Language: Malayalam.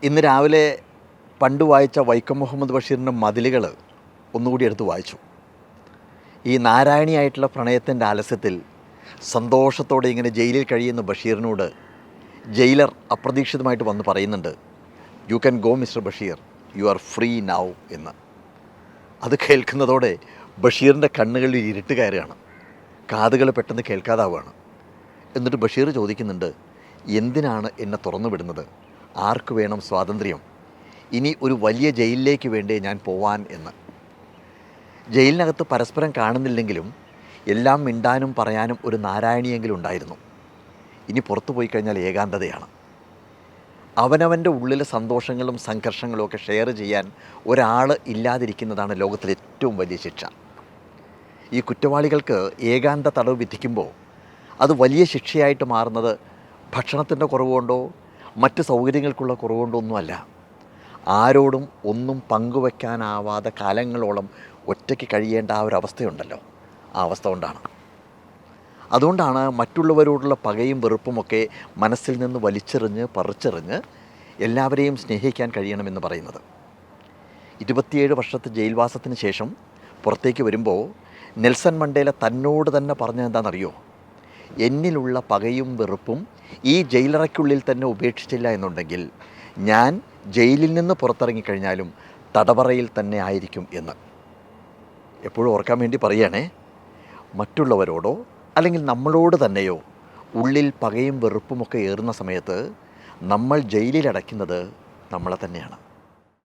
ഇന്ന് രാവിലെ പണ്ട് വായിച്ച വൈക്കം മുഹമ്മദ് ബഷീറിൻ്റെ മതിലുകൾ ഒന്നുകൂടി എടുത്ത് വായിച്ചു. ഈ നാരായണിയായിട്ടുള്ള പ്രണയത്തിൻ്റെ ആലസ്യത്തിൽ സന്തോഷത്തോടെ ഇങ്ങനെ ജയിലിൽ കഴിയുന്ന ബഷീറിനോട് ജയിലർ അപ്രതീക്ഷിതമായിട്ട് വന്ന് പറയുന്നുണ്ട്, you can go mister Basheer, you are free now എന്ന്. അത് കേൾക്കുന്നതോടെ ബഷീറിൻ്റെ കണ്ണുകളിൽ ഇരുട്ട് കയറുകയാണ്, കാതുകൾ പെട്ടെന്ന് കേൾക്കാതാവുകയാണ്. എന്നിട്ട് ബഷീർ ചോദിക്കുന്നുണ്ട്, എന്തിനാണ് എന്നെ തുറന്നു വിടുന്നത്? ആർക്ക് വേണം സ്വാതന്ത്ര്യം? ഇനി ഒരു വലിയ ജയിലിലേക്ക് വേണ്ടേ ഞാൻ പോവാൻ എന്ന്. ജയിലിനകത്ത് പരസ്പരം കാണുന്നില്ലെങ്കിലും എല്ലാം മിണ്ടാനും പറയാനും ഒരു നാരായണിയെങ്കിലും ഉണ്ടായിരുന്നു. ഇനി പുറത്തു പോയി കഴിഞ്ഞാൽ ഏകാന്തതയാണ്. അവനവൻ്റെ ഉള്ളിലെ സന്തോഷങ്ങളും സംഘർഷങ്ങളും ഒക്കെ ഷെയർ ചെയ്യാൻ ഒരാൾ ഇല്ലാതിരിക്കുന്നതാണ് ലോകത്തിലെ ഏറ്റവും വലിയ ശിക്ഷ. ഈ കുറ്റവാളികൾക്ക് ഏകാന്ത തടവ് വിധിക്കുമ്പോൾ അത് വലിയ ശിക്ഷയായിട്ട് മാറുന്നത് ഭക്ഷണത്തിൻ്റെ കുറവുകൊണ്ടോ മറ്റ് സൗകര്യങ്ങൾക്കുള്ള കുറവുകൊണ്ടോ ഒന്നുമല്ല. ആരോടും ഒന്നും പങ്കുവെക്കാനാവാതെ കാലങ്ങളോളം ഒറ്റയ്ക്ക് കഴിയേണ്ട ആ ഒരു അവസ്ഥയുണ്ടല്ലോ, ആ അവസ്ഥ കൊണ്ടാണ്. അതുകൊണ്ടാണ് മറ്റുള്ളവരോടുള്ള പകയും വെറുപ്പുമൊക്കെ മനസ്സിൽ നിന്ന് വലിച്ചെറിഞ്ഞ് പറിച്ചെറിഞ്ഞ് എല്ലാവരെയും സ്നേഹിക്കാൻ കഴിയണമെന്ന് പറയുന്നത്. 27 വർഷത്തെ ജയിൽവാസത്തിന് ശേഷം പുറത്തേക്ക് വരുമ്പോൾ നെൽസൺ മണ്ടേല തന്നോട് തന്നെ പറഞ്ഞത് എന്താണെന്നറിയോ? എന്നിലുള്ള പകയും വെറുപ്പും ഈ ജയിലറയ്ക്കുള്ളിൽ തന്നെ ഉപേക്ഷിച്ചില്ല എന്നുണ്ടെങ്കിൽ ഞാൻ ജയിലിൽ നിന്ന് പുറത്തിറങ്ങിക്കഴിഞ്ഞാലും തടവറയിൽ തന്നെ ആയിരിക്കും എന്ന്. എപ്പോഴും ഓർക്കാൻ വേണ്ടി പറയുകയാണേ, മറ്റുള്ളവരോടോ അല്ലെങ്കിൽ നമ്മളോട് തന്നെയോ ഉള്ളിൽ പകയും വെറുപ്പുമൊക്കെ ഏറുന്ന സമയത്ത് നമ്മൾ ജയിലിലടയ്ക്കുന്നത് നമ്മളെ തന്നെയാണ്.